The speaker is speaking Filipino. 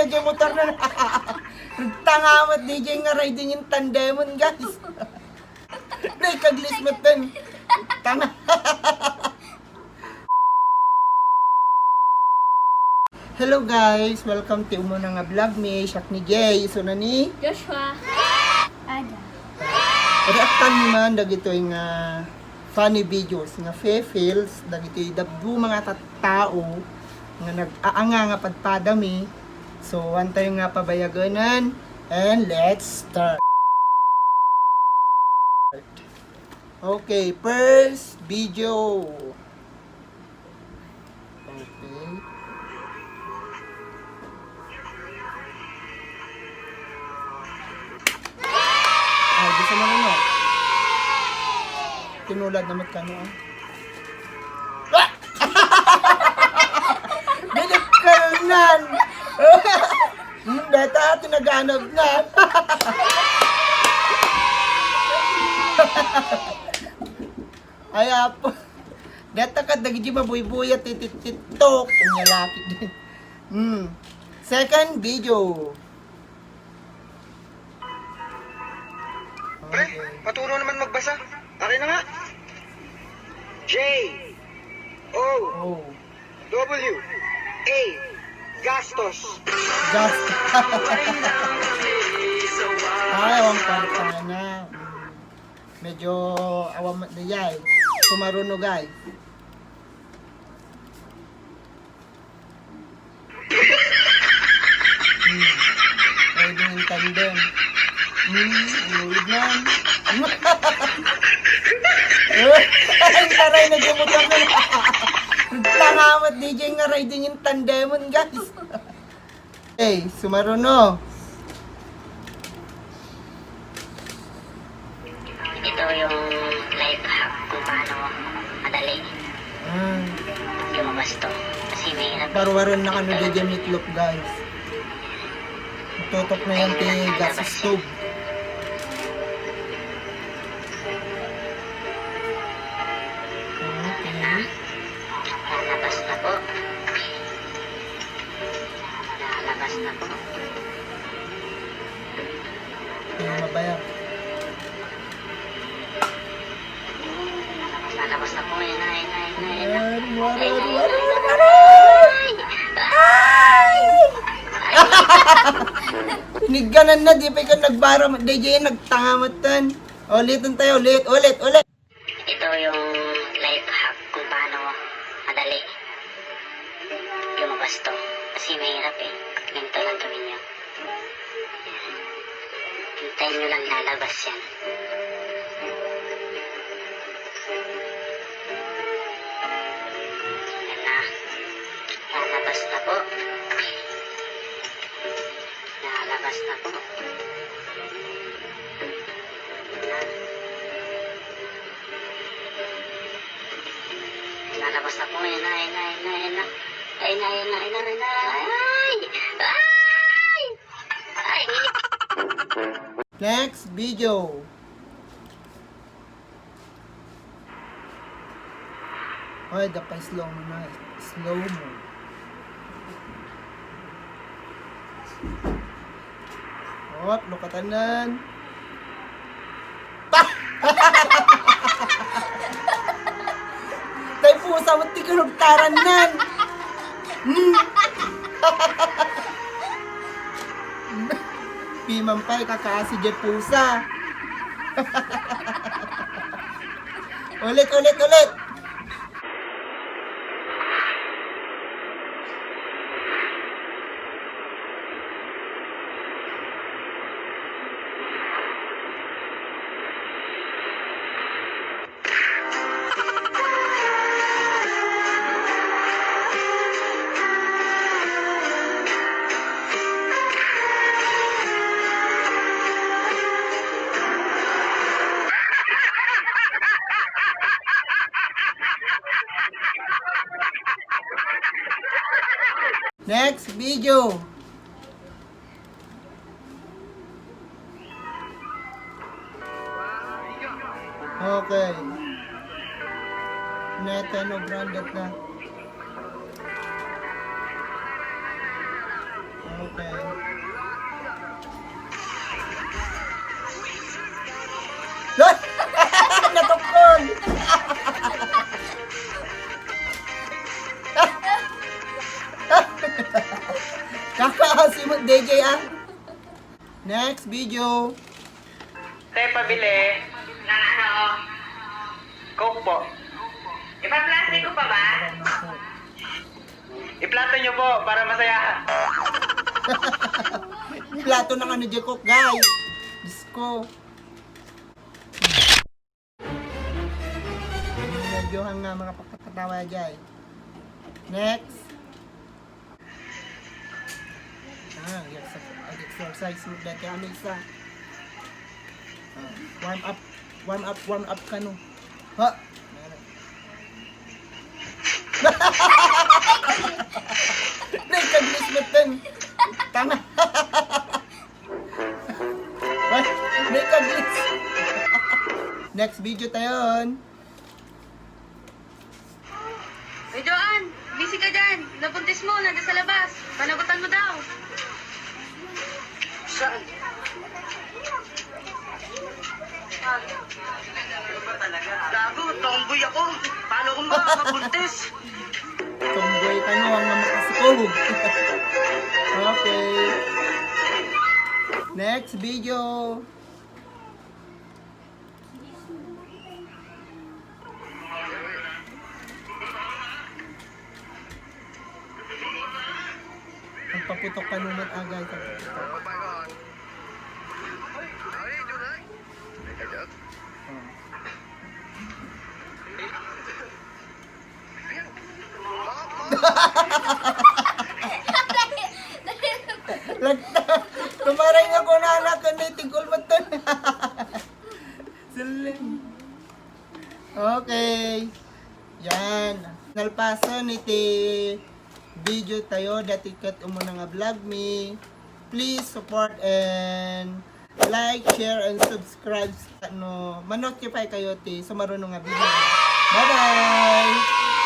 nagmotor na. Nagtangamat DJ nga riding in tandemon guys. Naikaglismat din. Tanga. Hello guys, welcome to umo na nga vlog me, Shak ni Jay, so na ni Joshua. Ada. reactan ni man dagito nga funny videos nga fe-feels dagito dabdu mga tao nga nag-aanga nga padpadami. So antay nga pabayaganan and let's start. Okay, first video. Okay. Ay, gusto mo na. Tinulad na magkano ah. Binigkalnan! Data, tinaganap na. Ay, apo. Data ka, dagiti mabuy-buya, titititok. Ang lalaki din. Second video. Pre, maturo naman magbasa. Akin na nga. J O Oh. W A Gastos. Just. Ay, ang parta na. Medyo awam na yay. Sumaruno guys. Riding in tandem. Ulit na. Ay, taray na gumutan na. Tangamat DJ nga riding in tandemon guys. Hey, sumaruno. Ito yung life hack kung paano madali lumabas to. Kasi mahirap. Parwaran na kano DJ meatloaf guys. Tutok na yan ti gas stove. Okay. Lalabas na po. Lalabas na po. Ano mabaya? Lalabas na po. Ayun na, ayun na, ayun na, ayun na. Niganan na, di pa ikaw nagbara, DJ nagtangamatan. Ulitin tayo, ulit. Ito yung life hack kung paano madali lumabas to. Kasi mahirap eh. Ganito lang gawin nyo. Hintayin nyo lang lalabas yan. Yan na. Lalabas na po. Lalabas na po. Yan. Lalabas na po. Ayun na, ayun na, ayun na, ayun na. Ayun na, ayun na, ayun na, ayun na. Ay! Ay! Ay! Next video. Ay, dapat slow mo na. Slow mo. Oh, lukatanan. Tay pusa, mati ka nagtaran nan. Pimampay kakasi dyan pusa. Ulit. Next video. Okay. Netano branded na. Okay. Natukon! Kakaasin mo, DJ ah. Next video. Te, pabili. Na ano? Coke po. Ipa-plastic ko pa ba? Iplato nyo po para masaya. Plato ng ano, Jekok, guys. Diyos ko. Medyohan nga mga pagkakatawa dyan. Next. Yes. Exercise mo dati ano isa. Warm up ka no. Ha? Nakaglis mo ten. Tama. Nakaglis. Next video tayo. Hey, Joanne! Busy ka dyan! Nabuntis mo, nandiyan sa labas. Panagutan mo daw. Saan? Gago, tomboy ako. Paano kung makakabuntis? Tomboy ka no, ang makasikuhog. Okay. Next video. Ang paputok ka naman agay. Tumaray nga ko na anak ka na itigol mo to. Silim. Okay. Yan. Nalpason iti video tayo dati kat umuna nga vlog me. Please support and like, share, and subscribe. Ano, ma-notify kayo ti sa marunong nga video. Bye-bye!